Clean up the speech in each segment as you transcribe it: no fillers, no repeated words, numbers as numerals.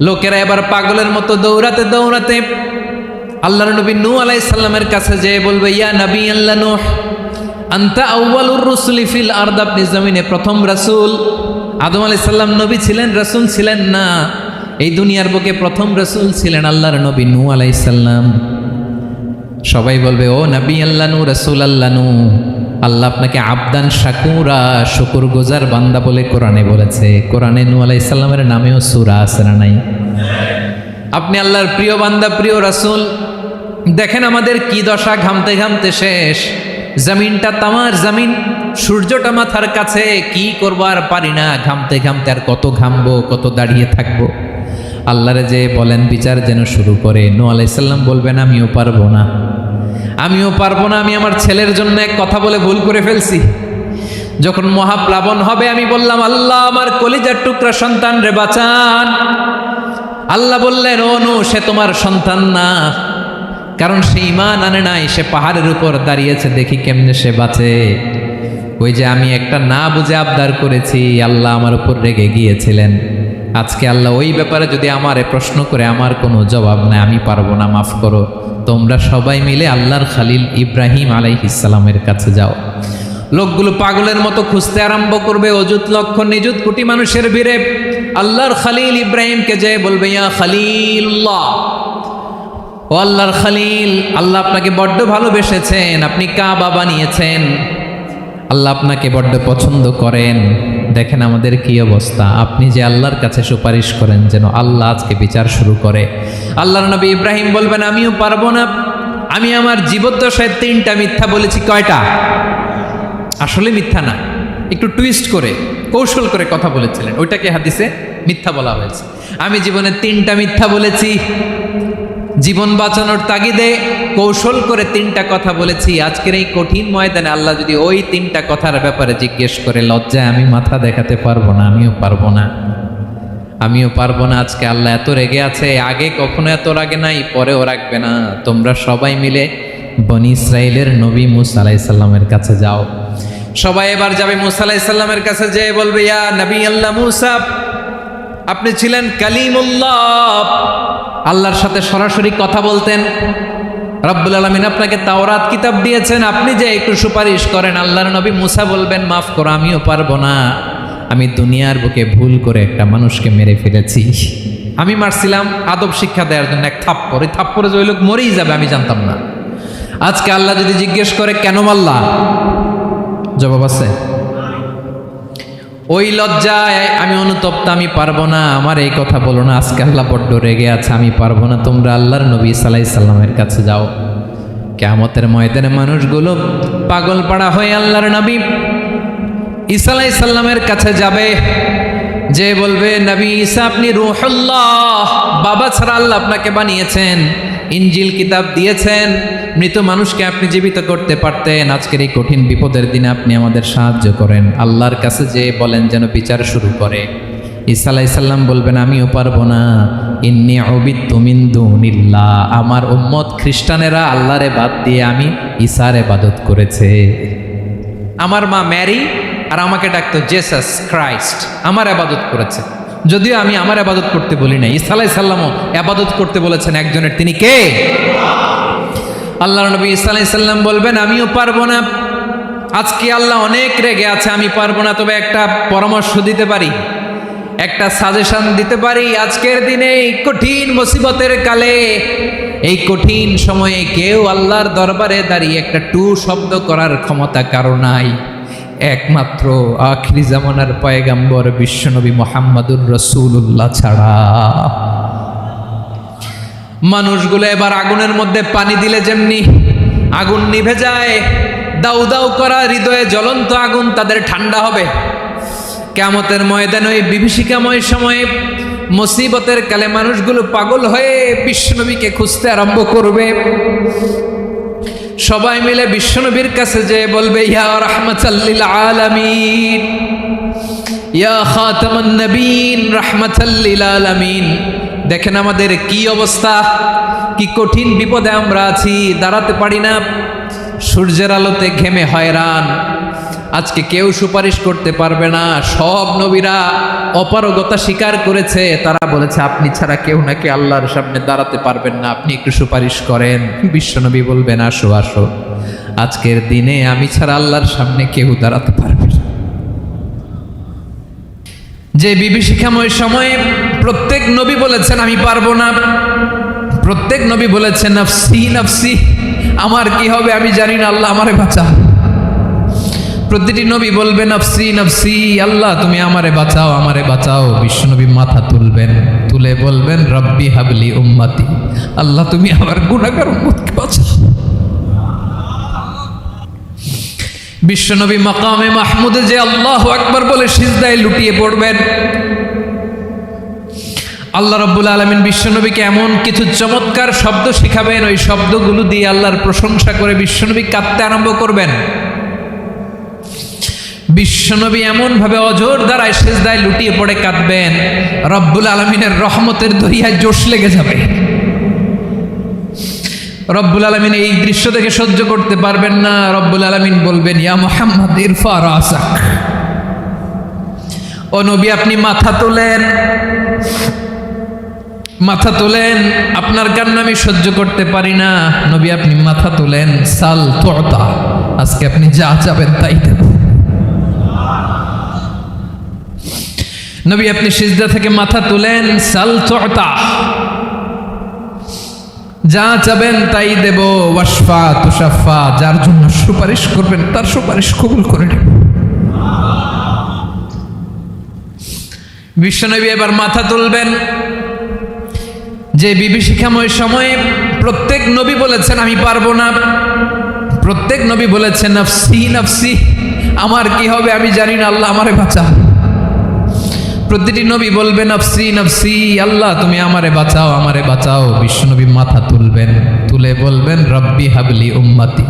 লোকেরা এবার পাগলের মতো দৌড়াতে দৌড়াতে আল্লাহর নবী নূহ আলাইহিস সালামের কাছে যেয়ে বলবে, ইয়া নবী আল্লাহ নূহ, আনতা আউয়ালুর রুসুলি ফিল আরদ, আপনি জমিনে প্রথম রাসূল। আদম আলাইহিস সালাম নবী ছিলেন, রাসূল ছিলেন না। এই দুনিয়ার বুকে প্রথম রাসূল ছিলেন আল্লাহর নবী নূহ আলাইহিস সালাম। সবাই বলবে, ও নবী আল্লাহ নূহ, রাসূল আল্লাহ নূহ, আল্লাহ আপনাকে আবদান শাকুরা, শুকর গুজার বান্দা বলে কোরআনে বলেছে। কোরআনে নূহ আলাইহিস সালামের নামেও সূরা আছে না নাই? আপনি আল্লাহর প্রিয় বান্দা, প্রিয় রাসূল। দেখেন আমাদের কি দশা, ঘামতে ঘামতে শেষ। জমিনটা তামার জমিন, সূর্যটা মাথার কাছে, কি করবো আর পারি না। ঘামতে ঘামতে আর কত ঘামবো, কত দাঁড়িয়ে থাকবো। আল্লাহরে যে বলেন বিচার যেন শুরু করে। নূহ আলাইহিস সালাম বলবেন, আমিও পারবো না, আমিও পারবো না। আমি আমার ছেলের জন্য এক কথা বলে ভুল করে ফেলছি। যখন মহাপ্লাবন হবে আমি বললাম, আল্লাহ আমার কলিজার টুকরা সন্তান রে বাঁচান। আল্লাহ বললেন, ও নূহ, সে তোমার সন্তান না, কারণ সে ঈমান আনে নাই, সে পাহাড়ের উপর দাঁড়িয়েছে, দেখি কেমনে সে বাঁচে। ওই যে আমি একটা না বুঝে আবদার করেছি, আল্লাহ আমার উপর রেগে গিয়েছিলেন। আজকে আল্লাহ ওই ব্যাপারে যদি আমারে প্রশ্ন করে, আমার কোনো জবাব নাই, আমি পারবো না, মাফ করো। তোমরা সবাই মিলে আল্লাহর খালিল ইব্রাহিম আলাইহিস সালামের কাছে যাও। লোকগুলো পাগলের মতো খুঁজতে আরম্ভ করবে, অযুত লক্ষ নিযুত কোটি মানুষের ভিড়ে আল্লাহর খালিল ইব্রাহিমকে যে বলবে, ইয়া খালিলুল্লাহ, ও আল্লাহর খালিল, আল্লাহ আপনাকে বড্ড ভালোবেসেছেন, আপনি কাবা বানিয়েছেন, আল্লাহ আপনাকে বড্ড পছন্দ করেন। দেখেন আমাদের কি অবস্থা। আপনি যে আল্লাহর কাছে সুপারিশ করেন যেন আল্লাহ আজকে বিচার শুরু করে। আল্লাহর নবী ইব্রাহিম বলবেন, আমিও পারবো না। আমি আমার জীবদ্দশায় 3টা মিথ্যা বলেছি। কয়টা? আসলে মিথ্যা না, একটু টুইস্ট করে, কৌশল করে কথা বলেছিলেন, ওইটাকে হাদিসে মিথ্যা বলা হয়েছে। আমি জীবনে 3টা মিথ্যা বলেছি। জীবন বাঁচানোর তাগিদে কৌশল করে 3টা কথা বলেছি। আজকের এই কঠিন ময়দানে আল্লাহ যদি ওই 3টা কথার ব্যাপারে জিজ্ঞেস করে, লজ্জায় আমি মাথা দেখাতে পারবো না, আমিও পারবো না, আমিও পারবো না। আজকে আল্লাহ এত রেগে আছে, আগে কখনো এত রাগে নাই, পরেও রাখবে না। তোমরা সবাই মিলে বনি ইসরাইলের নবী মূসা আলাইহিস সালামের কাছে যাও। সবাই এবার যাবে মূসা আলাইহিস সালামের কাছে, যেয়ে বলবে, ইয়া নবী আল্লাহ মূসা, আপনি ছিলেন কালিমুল্লাহ, আল্লাহর সাথে সরাসরি কথা বলতেন। রব্বুল আলামিন আপনাকে তাওরাত কিতাব দিয়েছেন, আপনি যে একটু সুপারিশ করেন। আল্লাহর নবী মূসা বলবেন, মাফ করো, আমিও পারবো না। আমি দুনিয়ার বুকে ভুল করে একটা মানুষকে মেরে ফেলেছি। আমি মারছিলাম আদব শিক্ষা দেওয়ার জন্য এক থাপ্পড়, এই থাপ্পড়ে যে ওই লোক মরেই যাবে আমি জানতাম না। আজকে আল্লাহ যদি জিজ্ঞেস করে কেন মারলা, জবাব আছে? ওই লজ্জায় আমি অনুতপ্ত, আমি পারবো না, আমার এই কথা বলো না। আজকে আল্লাহ বড্ড রেগে আছে, আমি পারবো না। তোমরা আল্লাহর নবী ঈসা আলাইহিস সালামের কাছে যাও। কিয়ামতের ময়দানে মানুষগুলো পাগল পাড়া হয়ে আল্লাহর নবী ঈসা আলাইহিস সালামের কাছে যাবে, যে বলবে, নবী ঈসা আপনি রূহুল্লাহ, বাবা ছাড়া আল্লাহ আপনাকে বানিয়েছেন, ইনজিল কিতাব দিয়েছেন, মৃত মানুষকে আপনি জীবিত করতে পারতেন। আজকের এই কঠিন বিপদের দিনে আপনি আমাদের সাহায্য করেন। আল্লাহর কাছে যে বলেন যেন বিচার শুরু করে। ঈসা আলাইহিস সালাম বলবেন, আমিও পারবো না। ইন্নী উবিদতু মিন দুনিল্লাহ, আমার উম্মত খ্রিস্টানেরা আল্লাহরে বাদ দিয়ে আমি ঈসার ইবাদত করেছে। আমার মা ম্যারি আর আমাকে ডাকতো জেসাস ক্রাইস্ট, আমার ইবাদত করেছে, যদিও আমি আমার ইবাদত করতে বলি না। ঈসা আলাইহিস সালামও ইবাদত করতে বলেছেন একজনের, তিনি কে? আল্লাহর নবী ঈসা আলাইহিস সালাম বলবেন, আমিও পারবো না। আজকে আল্লাহ অনেক রেগে আছে, আমি পারবো না। তবে একটা পরামর্শ দিতে পারি, একটা সাজেশন দিতে পারি। আজকের দিনে এই কঠিন মুসিবতের কালে, এই কঠিন সময়ে কেউ আল্লাহর দরবারে দাঁড়িয়ে একটা টু শব্দ করার ক্ষমতা কারো নাই, একমাত্র আখিরি জামানার পয়গাম্বর বিশ্বনবী মুহাম্মদুর রাসূলুল্লাহ ছাড়া। মানুষগুলো এবার আগুনের মধ্যে পানি দিলে যেমনি আগুন নিভে যায়, দাউ দাউ করা হৃদয়ে জ্বলন্ত আগুন তাদের ঠান্ডা হবে। কিয়ামতের ময়দানে ওই বিভীষিকাময় সময়ে, মুসিবতের কালে মানুষগুলো পাগল হয়ে বিশ্বনবীকে খুঁজতে আরম্ভ করবে। সবাই মিলে বিশ্বনবীর কাছে যেয়ে বলবে, ইয়া রাহমাতাল লিল আলামিন, ইয়া খাতামান নবীন, রাহমাতাল লিল আলামিন। দেখেন আমাদের কি অবস্থা, কি কঠিন বিপদে আমরা আছি, দাঁড়াতে পারি না, সূর্যের আলোতে ঘেমে হয়রান। আজকে কেউ সুপারিশ করতে পারবে না। সব নবীরা অপারগতা স্বীকার করেছে, তারা বলেছে আপনি ছাড়া কেউ নাকি আল্লাহর সামনে দাঁড়াতে পারবেন না, আপনি একটু সুপারিশ করেন। বিশ্বনবী বলবেন আসো আসো, আজকের দিনে আমি ছাড়া আল্লাহর সামনে কেউ দাঁড়াতে পারবে না। যে বিভীষিকাময় সময়ে প্রত্যেক নবী বলেছেন আমি পারবো না, প্রত্যেক নবী বলেছেন নফসি নফসি, আমার কি হবে আমি জানি না, আল্লাহ আমারে বাঁচাও। প্রতিটি নবী বলবে নফসি নফসি, আল্লাহ তুমি আমারে বাঁচাও আমারে বাঁচাও। বিশ্বনবী মাথা তুলবেন, তুলে বলবেন রব্বি হাবলি উম্মতি, আল্লাহ তুমি আমার গুনাহগার উম্মতকে বাঁচাও। বিশ্বনবী মাকামে মাহমুদে যে আল্লাহু আকবার বলে সিজদায় লুটিয়ে পড়বেন, আল্লাহ রাব্বুল আলামিন বিশ্বনবীকে এমন কিছু চমৎকার শব্দ শিখাবেন, ওই শব্দগুলো দিয়ে আল্লাহর প্রশংসা করে বিশ্বনবী কাঁদতে আরম্ভ করবেন। বিশ্বনবী এমন ভাবে অজোর দ্বারায় সিজদায় লুটিয়ে পড়ে কাঁদবেন, রব্বুল আলামিনের রহমতের দরিয়ায় জোশ লেগে যাবে। রব্বুল আলামিন এই দৃশ্য দেখে সহ্য করতে পারবেন না। রব্বুল আলামিন বলবেন ইয়া মুহাম্মদ ইরফা রাসাক, ও নবী আপনি মাথা তোলেন, মাথা তোলেন, আপনার কান্না আমি সহ্য করতে পারি না। নবী আপনি মাথা তোলেন, সাল তুতা, আজকে আপনি যা চাবেন তাই দেব। নবী আপনি সিজদা থেকে মাথা তুলেন, সাল তুতা, যা চাবেন তাই দেব। ওয়াশফা তুশাফা, যার জন্য সুপারিশ করবেন তার সুপারিশ কবুল করে নেব। বিশ্বনবী এবার মাথা তুলবেন। যে বিভীষিকাময় সময়ে প্রত্যেক নবী বলেছেন আমি পারবো না, প্রত্যেক নবী বলেছেন নফসি নফসি, আমার কি হবে আমি জানি না, আল্লাহ আমারে বাঁচাও। প্রতিটি নবী বলবে নফসি নফসি, আল্লাহ তুমি আমারে বাঁচাও আমারে বাঁচাও। বিশ্বনবী মাথা তুলবেন, তুলে বলবেন রব্বি হাবলি উম্মতি,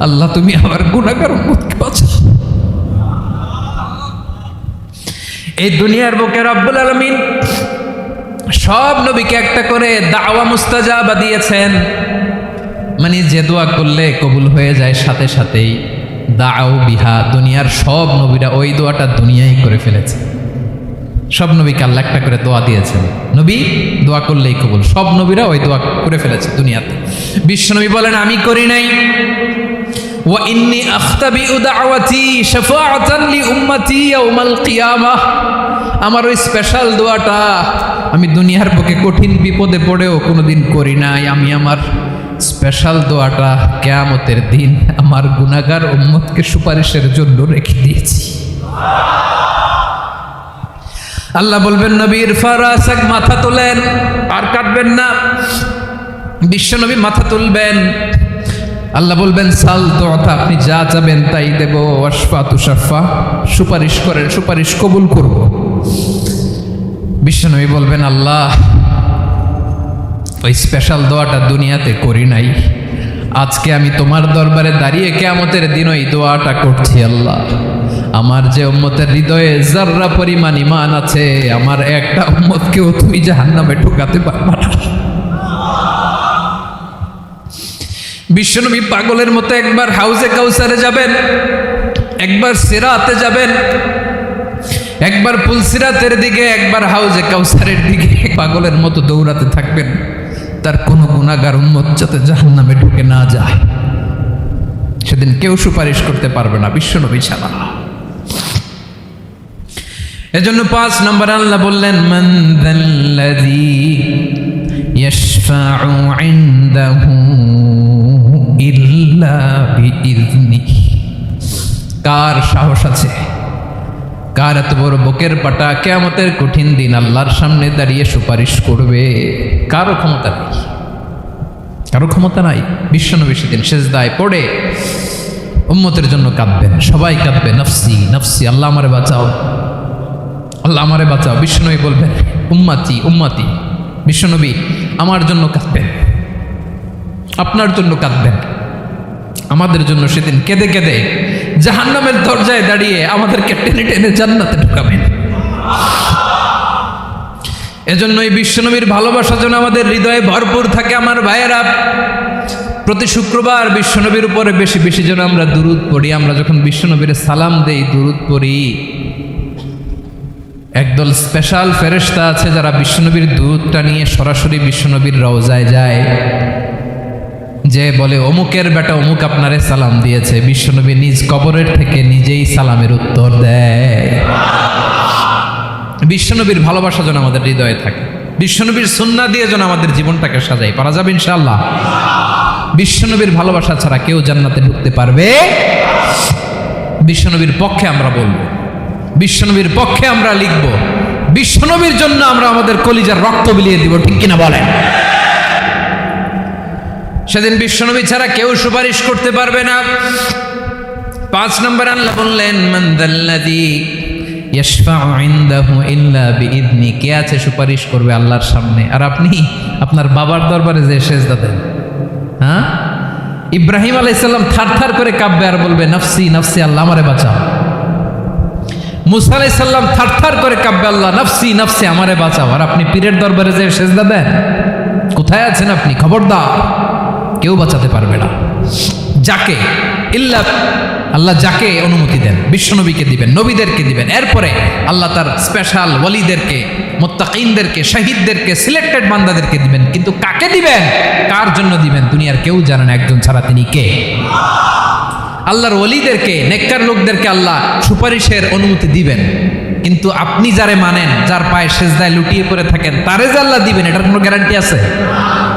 আল্লাহ তুমি আমার গুনাহগার উম্মতকে বাঁচাও। এই দুনিয়ার বুকে রব্বুল আলামিন সব নবীকে একটা করে দাওয়া মুস্তাজাবা দিয়েছেন, মানে যে দোয়া করলে কবুল হয়ে যায় সাথে সাথেই। দাও বিহা, দুনিয়ার সব নবীরা ওই দোয়াটা দুনিয়ায় করে ফেলেছে। সব নবীকে আল্লাহ একটা করে দোয়া দিয়েছেন, নবী দোয়া করলেই কবুল। সব নবীরা ওই দোয়া করে ফেলেছে দুনিয়াতে। বিশ্বনবী বলেন আমি করি নাই। ওয়া ইন্নী আখতাবিউ দাওয়াতি শাফাআতান লি উম্মতি ইয়াউমাল কিয়ামাহ, আমার ওই স্পেশাল দোয়াটা আমি দুনিয়ার বুকে কঠিন বিপদে পড়েও কোনোদিন করি নাই। আমি আমার স্পেশাল দোয়াটা কিয়ামতের দিন আমার গুনাহগার উম্মতকে সুপারিশের জন্য রেখে দিয়েছি। আল্লাহ বলবেন নবী ইরফা রাসাক, মাথা তোলেন, আর কাটবেন না। বিশ্বনবী মাথা তুলবেন, আল্লাহ বলবেন সাল তুতা, আপনি যা চাবেন তাই দেব। ওয়াশফা তুশাফা, সুপারিশ করেন সুপারিশ কবুল করব। বিশ্বনবী বলবেন আল্লাহ ওই স্পেশাল দোয়াটা দুনিয়াতে করি নাই, আজকে আমি তোমার দরবারে দাঁড়িয়ে কিয়ামতের দিন ওই দোয়াটা করছি। আল্লাহ আমার যে উম্মতের হৃদয়ে যাররা পরিমাণ ঈমান আছে, আমার একটা উম্মতকেও তুমি জাহান্নামে ঢোকাতে পারবা না। বিশ্বনবী পাগলের মতো একবার হাউজে কাউসারে যাবেন, একবার সিরাতে যাবেন, একবার পুলসিরাতের দিকে, একবার হাউজে কাউসারের দিকে, পাগলের মতো দৌড়াতে থাকবেন, তার কোনো গুনাহগার উম্মত যাতে জাহান্নামে ঢুকে না যায়। সেদিন কেউ সুপারিশ করতে পারবে না বিশ্বনবী ছাড়া। এজন্য 5 নম্বর আল্লাহ বললেন মান যাল্লাযী ইয়াশফাউ ইনদাহু ইল্লা বিইযনিহি, কার সাহস আছে, কার এত বড় বুকের পাটা কিয়ামতের কঠিন দিন আল্লাহর সামনে দাঁড়িয়ে সুপারিশ করবে? কারো ক্ষমতা নেই, কারো ক্ষমতা নাই। বিশ্বনবী সেদিন সিজদায় পড়ে উম্মতের জন্য কাঁদবেন, সবাই কাঁদবে নফসি নফসি, আল্লাহ আমারে বাঁচাও আল্লাহ আমারে বাঁচাও। বিশ্বনবী বলবেন উম্মতি উম্মতি, বিশ্বনবী আমার জন্য কাঁদবেন, আপনার জন্য কাঁদবেন, আমাদের জন্য সেদিন কেঁদে কেঁদে জাহান্নামের দরজায় দাঁড়িয়ে আমাদেরকে টেনে টেনে জান্নাতে ঢুকাবেন। এজন্য এই বিশ্বনবীর ভালোবাসা যেন আমাদের হৃদয়ে ভরপুর থাকে। আমার ভাইয়েরা, প্রতি শুক্রবার বিশ্বনবীর উপরে বেশি বেশি যেন আমরা দুরূদ পড়ি। আমরা যখন বিশ্বনবীর সালাম দেই, দুরূদ পড়ি, একদল স্পেশাল ফেরেশতা আছে যারা বিশ্বনবীর দুরূদটা নিয়ে সরাসরি বিশ্বনবীর রওজায় যায়, যে বলে অমুকের বেটা অমুক আপনারে সালাম দিয়েছে। বিশ্বনবী নিজ কবরের থেকে নিজেই সালামের উত্তর দেয়। বিশ্বনবীর ভালোবাসা যেন আমাদের হৃদয়ে থাকে, বিশ্বনবীর সুন্নাহ দিয়ে যেন আমাদের জীবনটাকে সাজাই। পারা যাবে ইনশাআল্লাহ? বিশ্বনবীর ভালোবাসা ছাড়া কেউ জান্নাতে ঢুকতে পারবে? বিশ্বনবীর পক্ষে আমরা বলবো, বিশ্বনবীর পক্ষে আমরা লিখব, বিশ্বনবীর জন্য আমরা আমাদের কলিজার রক্ত বিলিয়ে দিব, ঠিক কিনা বলেন? সেদিন বিশ্বনবী ছাড়া কেউ সুপারিশ করতে পারবে না। 5 নম্বর আল্লাহ বললেন, মান যাল্লাযী ইয়াশফাউ ইনদাহু ইল্লা বিইذনি। কে আছে সুপারিশ করবে আল্লাহর সামনে আর আপনি আপনার বাবার দরবারে যে সেজদা দেন? হ্যাঁ, ইব্রাহিম আলাইহিস সালাম থারথার করে কাঁপবে আর বলবে নাফসি নাফসি, আল্লাহ আমারে বাঁচাও। মুসা আলাইহিস সালাম থারথার করে কাঁপবে, আল্লাহ নাফসি নাফসি, আমারে বাঁচাও। আর আপনি পীরের দরবারে যে সেজদা দেন? কোথায় আছেন আপনি? খবরদার, কেউ বাঁচাতে পারবে না। যাকে ইল্লা আল্লাহ যাকে অনুমতি দেন, বিশ্বনবীকে দিবেন, নবীদেরকে দিবেন। এরপরে আল্লাহ তার স্পেশাল ওয়ালিদেরকে, মুত্তাকিনদেরকে, শহীদদেরকে, সিলেক্টেড বান্দাদেরকে দিবেন। কিন্তু কাকে দিবেন, কার জন্য দিবেন, দুনিয়ার কেউ জানে না একজন ছাড়া। তিনি কে? আল্লাহর ওয়ালিদেরকে, নেককার লোকদেরকে আল্লাহ সুপারিশের অনুমতি দিবেন। কিন্তু আপনি যারে মানেন, যার পায়ে সেজদায় লুটিয়ে পড়ে থাকেন, তারে যে আল্লাহ দিবেন, এটার কোনো গ্যারান্টি আছে?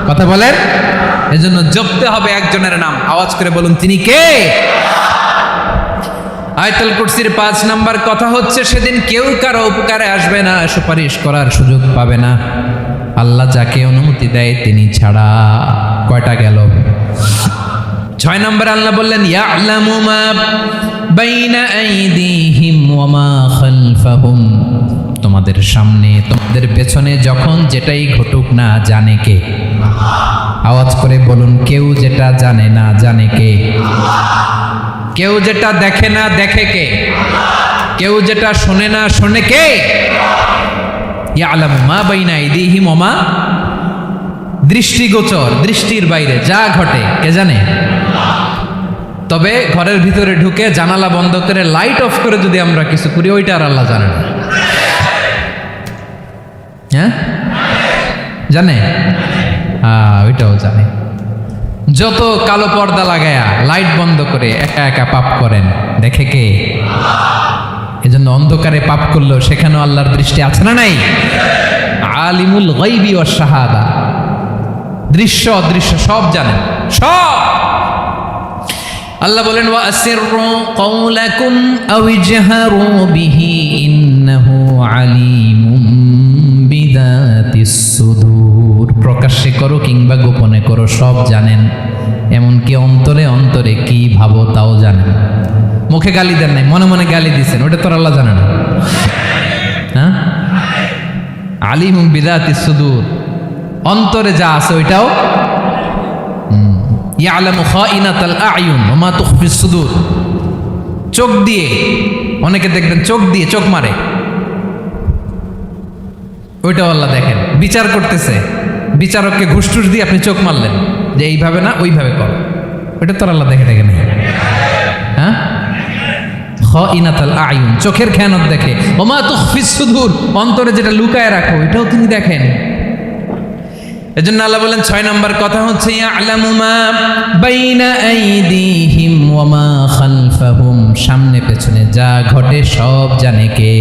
কথা বলেন। এজন্য জপতে হবে একজনের নাম, আওয়াজ করে বলুন, তিনি কে? আয়াতুল কুরসির 5 নাম্বার কথা হচ্ছে, সেদিন কেউ কারো উপকারে আসবে না, সুপারিশ করার সুযোগ পাবে না, আল্লাহ যাকে অনুমতি দেয় তিনি ছাড়া। কয়টা গেল? 6 নম্বর আল্লাহ বললেন, ইয়ালামু মা বাইনা আইদিহিম ওয়া মা খালফাহুম। তোমাদের সামনে, তোমাদের পেছনে যখন যেটাই ঘটুক না জানে কে? আওয়াজ করে বলুন, কেউ যেটা জানে না জানে কে? কেউ যেটা দেখে না দেখে কে? কেউ যেটা শোনে না শোনে কে? ইয়ালামু মা বাইনা আইদিহিম ওয়া মা, দৃষ্টিগোচর, দৃষ্টির বাইরে যা ঘটে কে জানে? তবে ঘরের ভিতরে ঢুকে জানালা বন্ধ করে লাইট অফ করে যদি আমরা কিছু করি, ওইটা আর আল্লাহ জানে না। হ্যাঁ, জানে? ওইটাও জানে। যত কালো পর্দা লাগায়া লাইট বন্ধ করে একা একা পাপ করেন, দেখে কে? এজন্য অন্ধকারে পাপ করলেও সেখানেও আল্লাহর দৃষ্টি আছে না নাই? আলিমুল গায়বি ওয়াশ শাহাদা, দৃশ্য অদৃশ্য সব জানেন, সব। আল্লাহ বলেন, ওয়া আসিররু কাওলাকুম আও ইজহারু বিহি ইন্নাহু আলিমুম বিযাতিস সুদূর। প্রকাশ্যে করো কিংবা গোপনে করো, সব জানেন। এমনকি অন্তরে অন্তরে কি ভাবো তাও জানেন। মুখে গালি দেন নাই, মনে মনে গালি দিছেন, ওটা তো আল্লাহ জানে না? হ্যাঁ, আলিমুম বিযাতিস সুদূর, অন্তরে যা আছে ওইটাও। ইয়ালামু খাইনাতাল আ'য়ুন ওয়া মা তুখফিস সুদূর। চোখ দিয়ে, অনেকে দেখবেন চোখ দিয়ে চোখ মারে, ওইটাও আল্লাহ দেখেন। বিচার করতেছে, বিচারককে ঘুষ টুস দিয়ে আপনি চোখ মারলেন যে এইভাবে না ওইভাবে করো, ওইটা তো আল্লাহ দেখে দেখে না? হ্যাঁ, খাইনাতাল আ'য়ুন, চোখের খেয়ানত দেখে। ওয়া মা তুখফিস সুদূর, অন্তরে যেটা লুকায় রাখো ওইটাও তিনি দেখেন। এজন্য আল্লাহ বলেন 6 নম্বর কথা হচ্ছে, ইয়ালামু মা বাইনা আইদিহিম ওয়া মা খালফাহুম, সামনে পেছনে যা ঘটে সব জানে কে?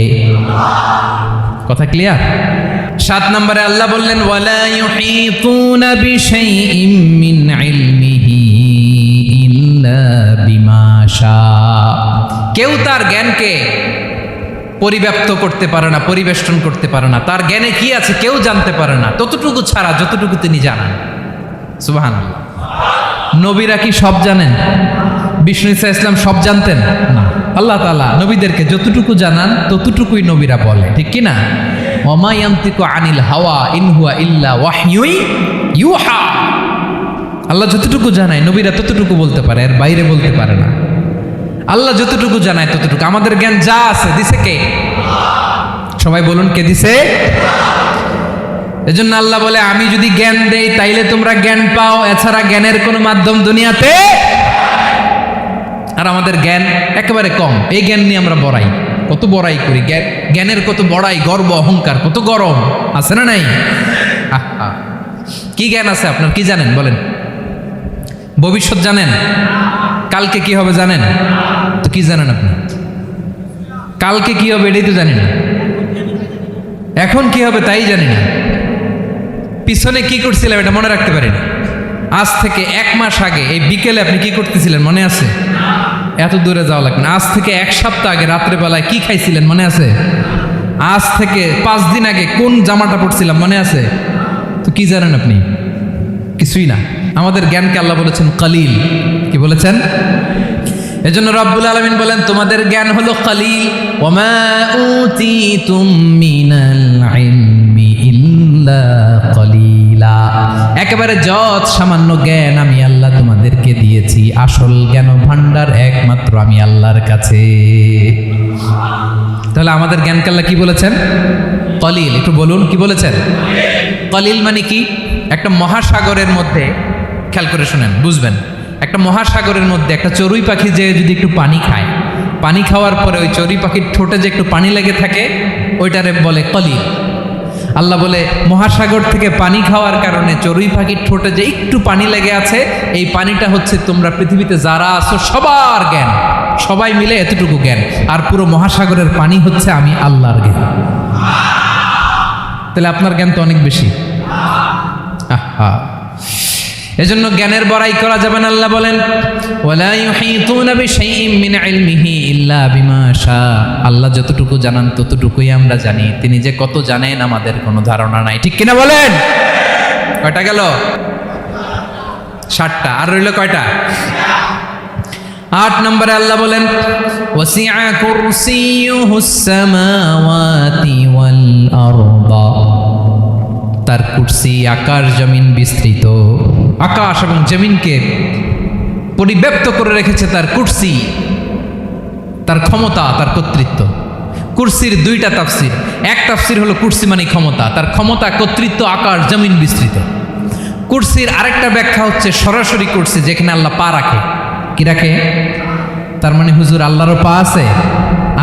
কথা ক্লিয়ার? 7 নম্বরে আল্লাহ বললেন, ওয়ালা ইউহিতুনা বিশাইইম মিন ইলমিহি ইল্লা বিমা শা। কেউ তার জ্ঞানকে পরিব্যাপ্ত করতে পারে না, পরিবেষ্টন করতে পারে না। তার জ্ঞানে কি আছে কেউ জানতে পারে না, ততটুকু ছাড়া যতটুকু তিনি জানেন। সুবহানাল্লাহ। নবীরা কি সব জানেন? বিষ্ণু ঈসা ইসলাম সব জানতেন না। আল্লাহ তাআলা নবীদেরকে যতটুকু জানান ততটুকুই নবীরা বলে, ঠিক কি না? ওয়া মা ইয়ানতিকু আনিল হাওয়া ইন হুয়া ইল্লা ওয়াহয়ুন ইউহা। আল্লাহ যতটুকু জানায় নবীরা ততটুকু বলতে পারে, এর বাইরে বলতে পারে না। আল্লাহ যতটুকু জানায় ততটুকু। আমাদের জ্ঞান যা আছে দিছে কে? সবাই বলুন, কে দিছে? এজন্য আল্লাহ বলে আমি যদি জ্ঞান দেই তাইলে তোমরা জ্ঞান পাও, এছাড়া জ্ঞানের কোনো মাধ্যম দুনিয়াতে। আর আমাদের জ্ঞান একেবারে কম, এই জ্ঞান নিয়ে আমরা বড়াই, কত বড়াই করি, জ্ঞানের কত বড়াই, গর্ব অহংকার, কত গরম আছে না নাই? কি জ্ঞান আছে আপনার? কি জানেন বলেন? ভবিষ্যৎ জানেন? কালকে কি হবে জানেন? তো কি জানেন আপনি? কালকে কি হবে এটাই তো জানি না, এখন কি হবে তাই জানি না, পিছনে কি করছিলাম এটা মনে রাখতে পারি না। আজ থেকে 1 মাস আগে এই বিকেলে আপনি কি করতেছিলেন মনে আছে? এত দূরে যাওয়া লাগবে না। আজ থেকে 1 সপ্তাহ আগে রাত্রেবেলায় কি খাইছিলেন মনে আছে? আজ থেকে 5 দিন আগে কোন জামাটা পরছিলাম মনে আছে? তো কি জানেন আপনি? কিছুই না। আমাদের জ্ঞানকে আল্লাহ বলেছেন কালিল। কি বলেছেন? এজন্য রব্বুল আলামিন বলেন তোমাদের জ্ঞান হলো কালিল। ওয়ামা উতিতুম মিনাল ইলমি ইল্লা কালিলা। একেবারে যত সামান্য জ্ঞান আমি আল্লাহ তোমাদেরকে দিয়েছি, আসল জ্ঞান ভান্ডার একমাত্র আমি আল্লাহর কাছে। তাহলে আমাদের জ্ঞানকে আল্লাহ কি বলেছেন? কালিল। একটু বলুন কি বলেছেন? কালিল মানে কি? একটা মহাসাগরের মধ্যে, খেয়াল করে শুনেন বুঝবেন, একটা মহাসাগরের মধ্যে একটা চড়ুই পাখি যে যদি একটু পানি খায়, পানি খাওয়ার পরে ওই চড়ুই পাখির ঠোঁটে যে একটু পানি লেগে থাকে ওইটারে বলে কলিল। আল্লাহ বলে মহাসাগর থেকে পানি খাওয়ার কারণে চড়ুই পাখির ঠোঁটে যে একটু পানি লেগে আছে, এই পানিটা হচ্ছে তোমরা পৃথিবীতে যারা আছো সবার জ্ঞান, সবাই মিলে এতটুকু জ্ঞান, আর পুরো মহাসাগরের পানি হচ্ছে আমি আল্লাহর জ্ঞান। তাহলে আপনার জ্ঞান তো অনেক বেশি। এজন্য জ্ঞানের বড়াই করা যাবে না। আল্লাহ বলেন ওয়ালা ইউহিতুনা বিশাইইন মিন ইলমিহি ইল্লা বিমা শা। আল্লাহ যতটুকু জানান ততটুকুই আমরা জানি, তিনি যে কত জানেন আমাদের কোনো ধারণা নাই। ঠিক কিনা বলেন? কয়টা গেল? 7টা। আর রইল কয়টা? 8 নম্বরে আল্লাহ বলেন ওয়াসিআ কুরসিয়ুহুস সামাওয়াতি ওয়াল আরদা। তার কুরসি আকাশ জমিন বিস্তৃত, আকাশ এবং জমিনকে পরিব্যাপ্ত করে রেখেছে তার কুরসি, তার ক্ষমতা, তার কর্তৃত্ব। কুরসির 2টা তাফসির। এক তাফসির হলো কুরসি মানে ক্ষমতা, তার ক্ষমতা, কর্তৃত্ব, আকাশ জমিন বিস্তৃত। কুরসির আরেকটা ব্যাখ্যা হচ্ছে সরাসরি কুরসি, যেখানে আল্লাহ পা রাখে। কি রাখে? তার মানে হুজুর আল্লাহরও পা আছে?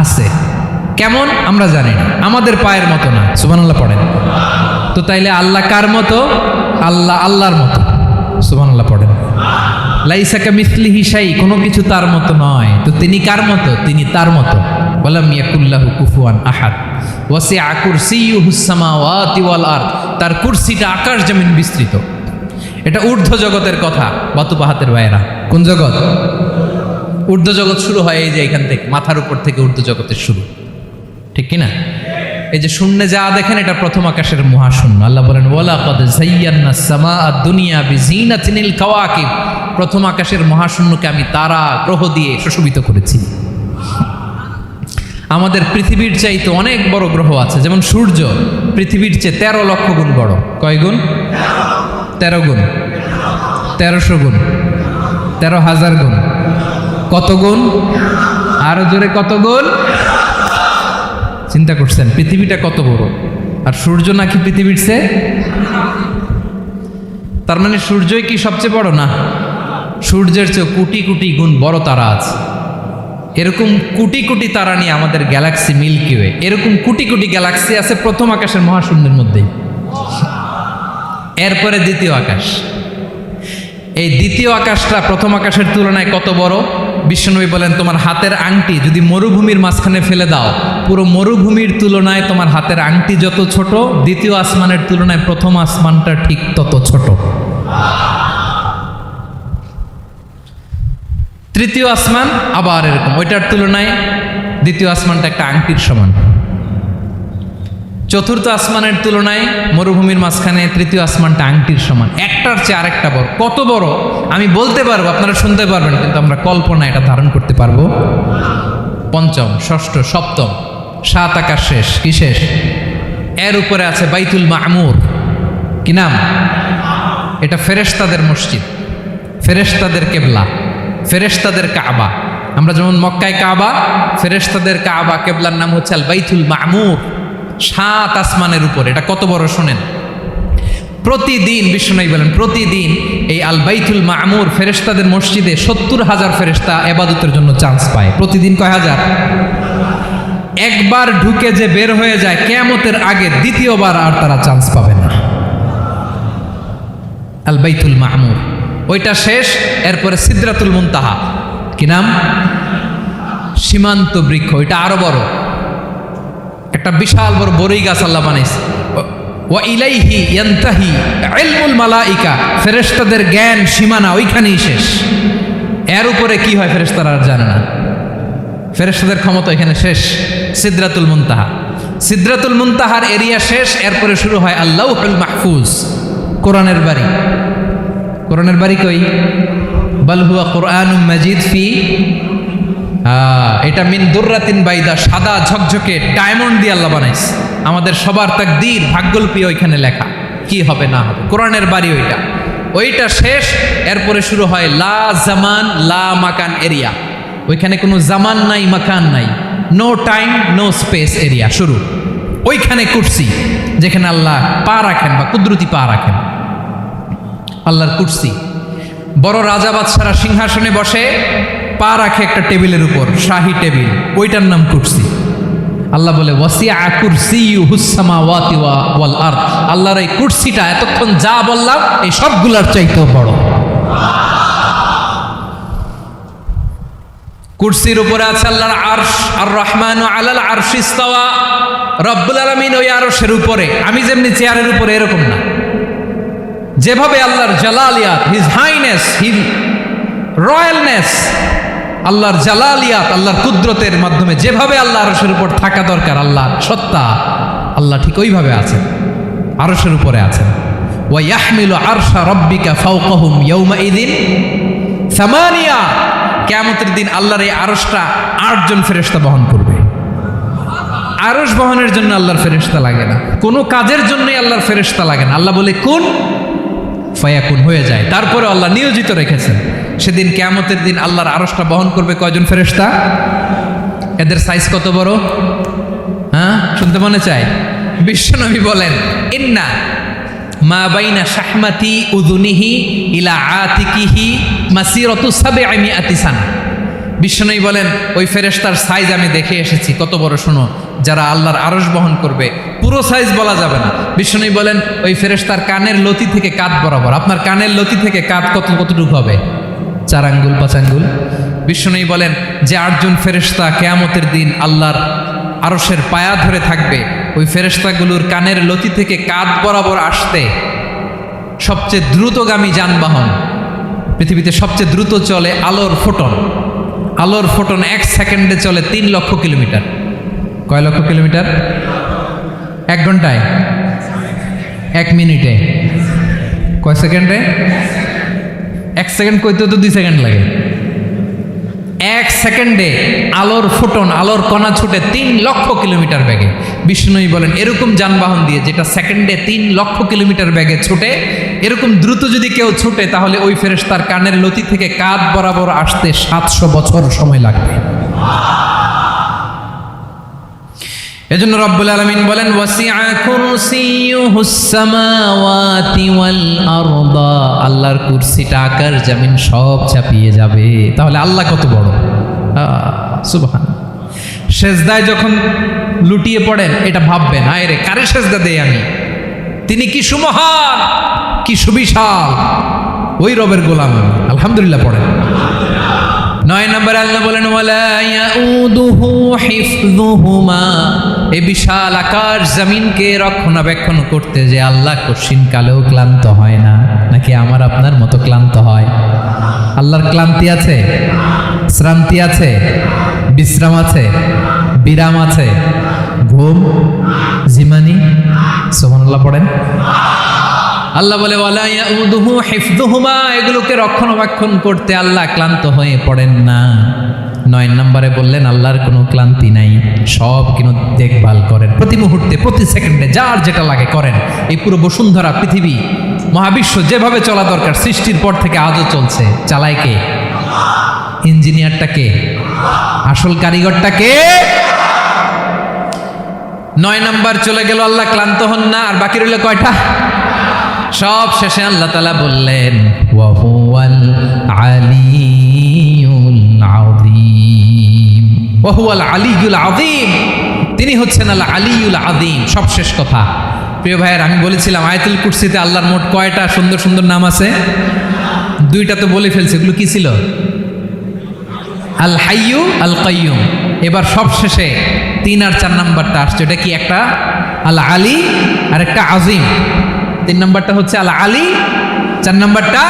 আছে। কেমন আমরা জানি না, আমাদের পায়ের মতো না। সুবহানাল্লাহ পড়েন। তো তাইলে আল্লাহ কার মতো? আল্লাহ আল্লাহর মতো। সুবহানাল্লাহ পড়েন। লাইসা কামিসলিহি শাই, কোনো কিছু তার মতো নয়। তো তিনি কার মতো? তিনি তার মতো। ওয়ালাম ইয়াকুল্লাহু কুফুয়ান আহাদ। ওয়াসিআ কুরসিয়ুহুস সামাওয়াতি ওয়াল আরদ। তার কুরসিটা আকাশ জমিন বিস্তৃত। এটা ঊর্ধ্ব জগতের কথা বাতুপাহাতের ভাইয়েরা। কোন জগৎ? ঊর্ধ্ব জগৎ শুরু হয় এই যে এখান থেকে, মাথার উপর থেকে ঊর্ধ্ব জগতের শুরু। ঠিক কিনা? এই যে শূন্যে যা দেখেন এটা প্রথম আকাশের মহাশূন্য। আল্লাহ বলেন ওয়ালাকাদ যায়্যানাস সামাআদ দুনিয়া বিজিনাতিল কাওয়াকিব। প্রথম আকাশের মহাশূন্যকে আমি তারা গ্রহ দিয়ে সুশোভিত করেছি। আমাদের পৃথিবীর চাইতে অনেক বড় গ্রহ আছে, যেমন সূর্য পৃথিবীর চেয়ে 13 লক্ষ গুণ বড়। কয় গুণ? 13 গুণ, 1300 গুণ, 13,000 গুণ। কত গুণ? আরো জোরে কত গুণ? চিন্তা করছেন পৃথিবীটা কত বড়, আর সূর্য নাকি পৃথিবীর চেয়ে? তার মানে সূর্যই কি সবচেয়ে বড়? না, সূর্যের চেয়ে কোটি কোটি গুণ বড় তারা আছে। এরকম কোটি কোটি তারা নিয়ে আমাদের গ্যালাক্সি মিল্কি ওয়ে। এরকম কোটি কোটি গ্যালাক্সি আছে প্রথম আকাশের মহাশূন্যের মধ্যেই। এরপরে দ্বিতীয় আকাশ। এই দ্বিতীয় আকাশটা প্রথম আকাশের তুলনায় কত বড়? বিশ্বনবী বলেন তোমার হাতের আংটি যদি মরুভূমির মাঝখানে ফেলে দাও, পুরো মরুভূমির তুলনায় তোমার হাতের আংটি যত ছোট, দ্বিতীয় আসমানের তুলনায় প্রথম আসমানটা ঠিক তত ছোট। তৃতীয় আসমান আবার এরকম, ওইটার তুলনায় দ্বিতীয় আসমানটা একটা আংটির সমান। চতুর্থ আসমানের তুলনায় মরুভূমির মাঝখানে তৃতীয় আসমানটা আংটির সমান। একটার চেয়ে আরেকটা বড়। কত বড় আমি বলতে পারবো, আপনারা শুনতে পারবেন, কিন্তু আমরা কল্পনা এটা ধারণ করতে পারবো? পঞ্চম, ষষ্ঠ, সপ্তম, 7 আকাশ শেষ। কি শেষ? এর উপরে আছে বাইতুল মামুর। কি নাম? এটা ফেরেশতাদের মসজিদ, ফেরেশতাদের কেবলা, ফেরেশতাদের কাবা। আমরা যেমন মক্কায় কাবা, ফেরেশতাদের কাবা কেবলার নাম হচ্ছে আল বাইতুল মামুর। 7 আসমানের উপরে। এটা কত বড় শোনেন। প্রতিদিন বিশ্বনবী বলেন প্রতিদিন এই আল বাইতুল মামুর ফেরেশতাদের মসজিদে 70,000 ফেরেশতা ইবাদতের জন্য চান্স পায়। প্রতিদিন কয় হাজার? একবার ঢুকে যে বের হয়ে যায় কিয়ামতের আগে দ্বিতীয়বার আর তারা চান্স পাবে না। আল বাইতুল মামুর ওইটা শেষ, এরপরে সিদরাতুল মুনতাহা, কি নাম? সীমান্ত বৃক্ষ। ওইটা আরো বড়, একটা বিশাল বড় বড়ই গাছ আল্লাহ বানাইছে। ওয়া ইলাইহি ইয়ানতাহি ইলমুল মালাইকা, ফেরেশতাদের জ্ঞান সীমানা ওইখানেই শেষ। এর উপরে কি হয় ফেরেশতারা আর জানে না। ফেরেশতাদের ক্ষমতা এখানে শেষ। সিদরাতুল মুনতাহা, সিদরাতুল মুনতাহার এরিয়া শেষ, এরপরে শুরু হয় আল্লাহুল মাহফুজ, কোরআনের বাড়ি। কোরআনের বাড়ি কই? বাল হুয়া কুরআনুম মাজিদ ফি, এটা মিন দুররাতিন বাইদা, সাদা ঝকঝকে ডায়মন্ড দিয়ে আল্লাহ বানাইছে। আমাদের সবার তাকদীর ভাগ্যলিপি ওইখানে লেখা, কি হবে না হবে। কোরআনের বাড়ি ওইটা, ওইটা শেষ। এরপরে শুরু হয় লা জামান লা মাকান এরিয়া। ওইখানে কোনো জামান নাই, মাকান নাই, no time no space area শুরু। ওইখানে কুরসি, যেখানে আল্লাহ পা রাখেন বা কুদরতি পা রাখেন, আল্লাহর কুরসি। বড় রাজা বাদশারা সিংহাসনে বসে পা রাখে একটা টেবিলের উপর, শাহী টেবিল, ওইটার নাম কুরসি। আল্লাহ বলে ওয়াসিআ কুরসিয়ুহুস সামাওয়াতি ওয়াল আরদ, আল্লাহর এই কুরসিটা এতক্ষণ যা বললাম এই সবগুলোর চাইতেও বড়। কুরসির উপরে আছে আল্লাহর আরশ, আর রহমানু আলাল আরশি ইস্তাওয়া, রব্বুল আলামিন ওই আরশের উপরে। আমি যেমনি চেয়ারের উপরে এরকম না, যেভাবে আল্লাহর জালালিয়াত, হিজ হাইনেস, হিজ রয়্যালনেস, আল্লাহর জালালিয়াত, আল্লাহর কুদরতের মাধ্যমে যেভাবে আল্লাহ আরশের উপর থাকা দরকার, আল্লাহর সত্তা, আল্লাহ ঠিক ওইভাবে আছেন, আরশের উপরে আছেন। ওয়া ইয়াহমিলু আরশা রাব্বিকা ফাওকাহুম ইয়াওমাইযিন সামানিয়া, কিয়ামতের দিন আল্লাহর এই আরশটা 8 জন ফেরেশতা বহন করবে। আরশ বহনের জন্য আল্লাহর ফেরেশতা লাগে না, কোনো কাজের জন্যই আল্লাহর ফেরেশতা লাগে না। আল্লাহ বলে কুন ফায়াকুন, হয়ে যায়। তারপরে আল্লাহ নিয়োজিত রেখেছেন। সেদিন কিয়ামতের দিন আল্লাহর আরশটা বহন করবে কয়জন ফেরেশতা? এদের সাইজ কত বড়? হ্যাঁ, শুনতে মনে চায়? বিশ্বনবী বলেন ইন্না মা বাইনা শাহমাতি উযুনিহি ইলা আতিকিহি মাসিরাতু 700 সানা। বিশ্বনবী বলেন ওই ফেরেশতার সাইজ আমি দেখে এসেছি, কত বড় শোনো। যারা আল্লাহর আরশ বহন করবে, পুরো সাইজ বলা যাবে না। বিশ্বনবী বলেন ওই ফেরেশতার কানের লতি থেকে কাঁধ বরাবর। আপনার কানের লতি থেকে কাঁধ কতটুকু হবে? 4 আঙ্গুল 5 আঙ্গুল। বিশ্বনবী বলেন যে 8 জন ফেরেশতা কিয়ামতের দিন আল্লাহর আরশের পায়া ধরে থাকবে, ওই ফেরেশতাগুলোর কানের লতি থেকে কাঁধ বরাবর আসতে সবচেয়ে দ্রুতগামী যানবাহন, পৃথিবীতে সবচেয়ে দ্রুত চলে আলোর ফোটন। আলোর ফোটন 1 সেকেন্ডে চলে 3 লক্ষ কিলোমিটার। কয় লক্ষ কিলোমিটার? 1 ঘন্টায়? 1 মিনিটে? কয় সেকেন্ডে? 1 সেকেন্ড কইতে তো 2 সেকেন্ড লাগে। 1 সেকেন্ডে আলোর ফোটন, আলোর কণা ছুটে 3 লক্ষ কিলোমিটার বেগে। বিষ্ণুই বলেন এরকম যানবাহন দিয়ে, যেটা সেকেন্ডে 3 লক্ষ কিলোমিটার বেগে ছুটে, এরকম দ্রুত যদি কেউ ছুটে, তাহলে ওই ফেরেশতার কানের লতি থেকে কাঁধ বরাবর আসতে 700 বছর সময় লাগবে। এজন্য রব্বুল আলামিন বলেন ওয়াসিআ কুরসিয়ুহুস সামাওয়াতি ওয়াল আরদা, আল্লাহর কুরসিটা আকাশ জমিন সব চাপিয়ে যাবে। তাহলে আল্লাহ কত বড়! সুবহান। সেজদায় যখন লুটিয়ে পড়েন এটা ভাববেন, আয় রে কারে সেজদা দেই আমি, তিনি কি সুমহান, কি সুবিশাল, ওই রবের গোলাম। আলহামদুলিল্লাহ পড়েন। 9 নম্বরে আল্লাহ বলেন ওয়ালা ইয়াউদুহু হিফযুহুমা, এই বিশাল আকাশ জমিনকে রক্ষণাবেক্ষণ করতে যে আল্লাহ কঠিন কালেও ক্লান্ত হয় না। নাকি আমার আপনার মতো ক্লান্ত হয়? আল্লাহর ক্লান্তি আছে? শ্রান্তি আছে? বিশ্রাম আছে? বিরাম আছে? ঘুম, জিমানি? সুবহানাল্লাহ পড়েন। আল্লাহ বলে ওয়ালা ইয়াউদুহু হিফযুহুমা, এগুলোকে রক্ষণাবেক্ষণ করতে আল্লাহ ক্লান্ত হয়ে পড়েন না। 9 নম্বরে বললেন আল্লাহর কোনো ক্লান্তি নাই, সব কিন্তু দেখভাল করেন, প্রতি মুহূর্তে প্রতি সেকেন্ডে যার যেটা লাগে করেন। এই পুরো বসুন্ধরা, পৃথিবী, মহাবিশ্ব যেভাবে চলা দরকার সৃষ্টির পর থেকে আজও চলছে। চালায় কে? ইঞ্জিনিয়ারটা কে? আসল কারিগরটা কে? 9 নম্বর চলে গেল, আল্লাহ ক্লান্ত হন না। আর বাকি রইল কয়টা? সব শেষে আল্লাহ তাআলা বললেন ওয়া হুয়াল আলিয়ুল আযীম, ওয়া হুয়াল আলিয়ুল আযীম, তিনি হচ্ছেন আল আলিয়ুল আযীম। সব শেষ কথা। প্রিয় ভাইয়ের, আমি বলেছিলাম আয়াতুল কুরসিতে আল্লাহর মোট কয়টা সুন্দর সুন্দর নাম আছে? দুইটা তো বলে ফেলছে। এগুলো কি ছিল? আল হাইয়ু আল কাইয়ুম। এবার সব শেষে 3 আর 4 নাম্বারটা আসছে। এটা কি? একটা আল আলী আর একটা আজিম। 3 নাম্বারটা হচ্ছে আল আলী, 4 নাম্বারটা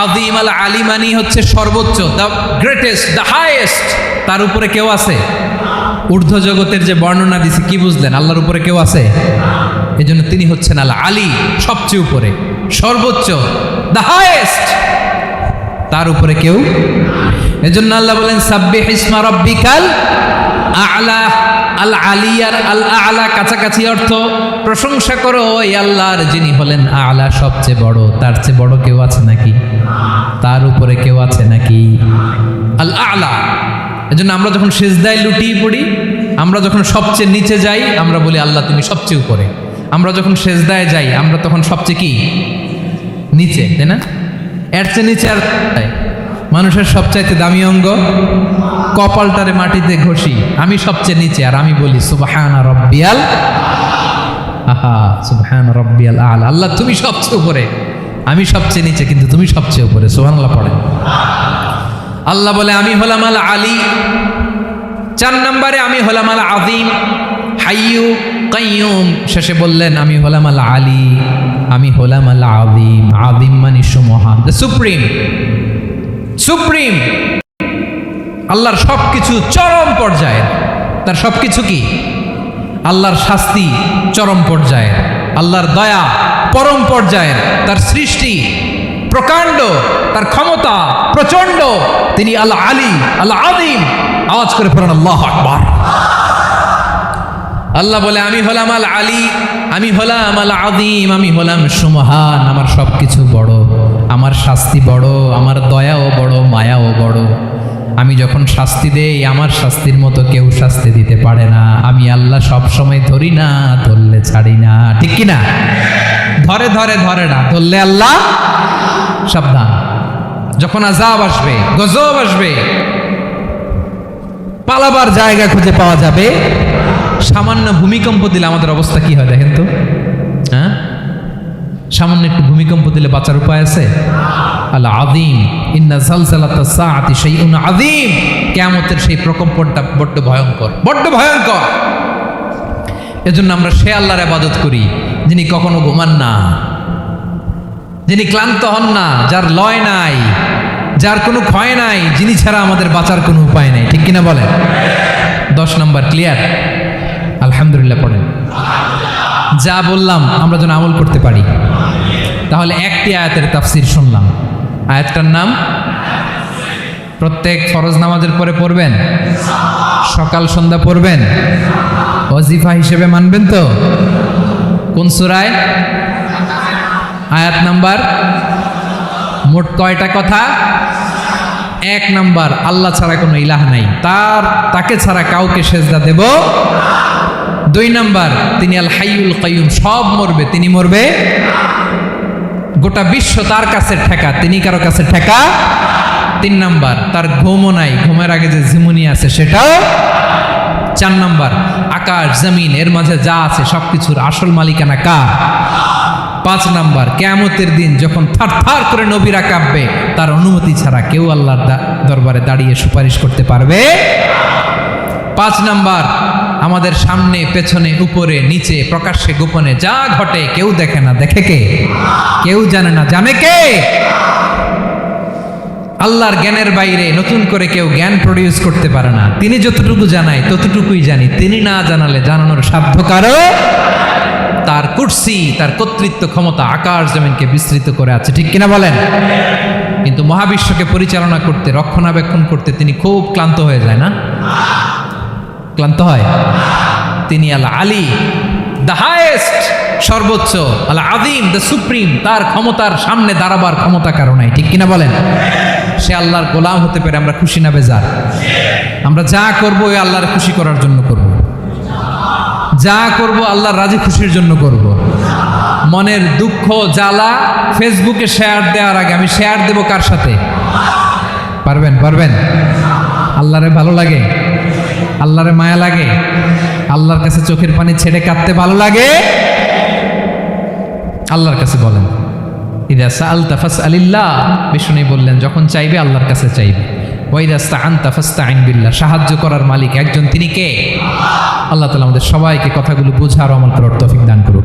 আযীম। আল আলী মানে হচ্ছে সর্বোচ্চ, দ্য গ্রেটেস্ট, দ্য হাইয়েস্ট। তার উপরে কেউ আছে? ঊর্ধ্ব জগতের যে বর্ণনা দিছে, কি বুঝলেন? আল্লাহর উপরে কেউ আছে? এই জন্য তিনি হচ্ছেন আল আলী, সবচেয়ে উপরে, সর্বোচ্চ, দ্য হাইয়েস্ট। তার উপরে কেউ। এজন্য আল্লাহ বলেন সাব্বিহ ইসমা রাব্বিকাল আ'লা। আল আলী আর আল আ'লা কাছাকাছি অর্থ। প্রশংসা করো ওই আল্লাহর যিনি হলেন আ'লা, সবচেয়ে বড়। তার চেয়ে বড় কেউ আছে নাকি? তার উপরে কেউ আছে নাকি? আল আ'লা। এজন্য আমরা যখন সিজদায় লুটিয়ে পড়ি, আমরা যখন সবচেয়ে নিচে যাই, আমরা বলি আল্লাহ তুমি সবচেয়ে উপরে। আমরা যখন সিজদায় যাই, আমরা তখন সবচেয়ে কি? নিচে, তাই না? এর চেয়ে নিচে আর মানুষের সবচাইতে দামি অঙ্গ কপালটারে মাটিতে ঘষি, আমি সবচেয়ে নিচে, আর আমি বলি সুবহান রাব্বিয়াল আহা, সুবহান রাব্বিয়াল আ'লা। আল্লাহ তুমি সবচেয়ে উপরে, আমি সবচেয়ে নিচে, কিন্তু তুমি সবচেয়ে উপরে। সুবহানাল্লাহ পড়েন। আল্লাহ বলে আমি হলাম আল আলী। 4 নম্বরে আমি হলাম আল আযীম, হাইয়ু কাইয়ুম। শেষে বললেন আমি হলাম আল আলী, আমি হলাম আল আযীম। আযীম মানে সুমহান, দ্য সুপ্রিম। সুপ্রিম আল্লাহর সবকিছু চরম পর্যায়ের। তার সবকিছু কি? আল্লাহর শাস্তি চরম পর্যায়ের, আল্লাহর দয়া পরম পর্যায়ের, তার সৃষ্টি প্রকাণ্ড, তার ক্ষমতা প্রচন্ড। তিনি আল আলী আল আযীম। আওয়াজ করে পড়েন আল্লাহু আকবার। আল্লাহ বলে আমি হলাম আল আলী, আমি হলাম আল আযীম, আমি হলাম সুমহান। আমার সবকিছু বড়, আমার শাস্তি বড়, আমার দয়াও বড়, মায়াও বড়। আমি যখন শাস্তি দেই, আমার শাস্তির মতো কেউ শাস্তি দিতে পারে না। আমি আল্লাহ সব সময় ধরি না, ধরলে ছাড়ি না। ঠিক কি না? ধরে ধরে ধরে না, ধরলে আল্লাহ সাবধান। যখন আযাব আসবে, গজব আসবে, পালাবার জায়গা খুঁজে পাওয়া যাবে। সামান্য ভূমিকম্প দিলে আমাদের অবস্থা কি হয় দেখেন তো? হ্যাঁ, সামান্য একটু ভূমিকম্প দিলে বাঁচার উপায় আছে? আল আযীম, ইন্না যালজালাতাস সাআতি শাইউন আযীম। কিয়ামতের সেই প্রকম্পনটা বড্ড ভয়ঙ্কর, বড্ড ভয়ঙ্কর। এজন্য আমরা সে আল্লাহর ইবাদত করি যিনি কখনো ঘুমান না, যিনি ক্লান্ত হন না, যার লয় নাই, যার কোনো ক্ষয় নাই, যিনি ছাড়া আমাদের বাঁচার কোনো উপায় নাই। ঠিক কিনা বলেন? 10 নম্বর ক্লিয়ার? আলহামদুলিল্লাহ পড়েন। যা বললাম আমরা যেন আমল করতে পারি। তাহলে একটি আয়াতের তাফসীর শুনলাম। আয়াতটার নাম প্রত্যেক ফরজ নামাজের পরে পড়বেন, সকাল সন্ধ্যা পড়বেন, ওয়াজিফা হিসেবে মানবেন তো? কোন সূরায়? আয়াত নাম্বার। মোট কয়টা কথা? 1 নাম্বার, আল্লাহ ছাড়া কোনো ইলাহ নাই, তাকে ছাড়া কাউকে সেজদা দেব। 2 নাম্বার, তিনি আল হাইয়ুল কাইয়ুম, সব মরবে, তিনি মরবে। গোটা বিশ্ব তার কাছে ঠেকা, তিনি কারো কাছে ঠেকা। 3 নাম্বার, তার ঘুমও নাই, ঘুমের আগে যে ঝিমুনি আছে সেটাও। 4 নাম্বার, আকাশ জমিন এর মাঝে যা আছে সবকিছুর আসল মালিকানা কার? 5 নাম্বার, কিয়ামতের দিন যখন থারথার করে নবীরা কাঁপবে, তার অনুমতি ছাড়া কেউ আল্লাহর দরবারে দাঁড়িয়ে সুপারিশ করতে পারবে। 5 নাম্বার, আমাদের সামনে পেছনে উপরে নিচে প্রকাশ্যে গোপনে যা ঘটে কেউ দেখে না, দেখে কে? কেউ জানে না, জানে কে? আল্লাহর জ্ঞানের বাইরে নতুন করে কেউ জ্ঞান প্রডিউস করতে পারে না। তিনি যতটুকু জানায় ততটুকুই জানি, তিনি না জানালে জানানোর সাধ্য কারো। তার কুরসি, তার কর্তৃত্ব ক্ষমতা আকাশ জমিনকে বিস্তৃত করে আছে। ঠিক কিনা বলেন? কিন্তু মহাবিশ্বকে পরিচালনা করতে, রক্ষণাবেক্ষণ করতে তিনি খুব ক্লান্ত হয়ে যায় না? ক্লান্ত হয়? তিনি আল আলী, দ্য হাইয়েস্ট, সর্বোচ্চ, আল আযীম, দ্য সুপ্রিম। তার ক্ষমতার সামনে দাঁড়াবার ক্ষমতা কারো নাই। ঠিক কিনা বলেন? সে আল্লাহর গোলাম হতে পেরে আমরা খুশি না বেজার? আমরা যা করবো ওই আল্লাহর খুশি করার জন্য করব, যা করব আল্লাহর রাজি খুশির জন্য করব। মনের দুঃখ জ্বালা ফেসবুকে শেয়ার দেওয়ার আগে আমি শেয়ার দেব কার সাথে? পারবেন? পারবেন? আল্লাহরে ভালো লাগে? আল্লাহরে মায়া লাগে? আল্লাহর কাছে চোখের পানি ছেড়ে কাঁদতে ভালো লাগে? আল্লাহর কাছে বলেন, ইদা সাআলতা ফাসআলিল্লাহ, বিষ্ণু বললেন যখন চাইবে আল্লাহর কাছে চাইবে। ওয়া ইদা ইসতাআনতা ফাসতাইন বিল্লাহ, সাহায্য করার মালিক একজন, তিনি কে? আল্লাহ তাআলা আমাদের সবাইকে কথাগুলো বুঝার আমল করার তৌফিক দান করুন।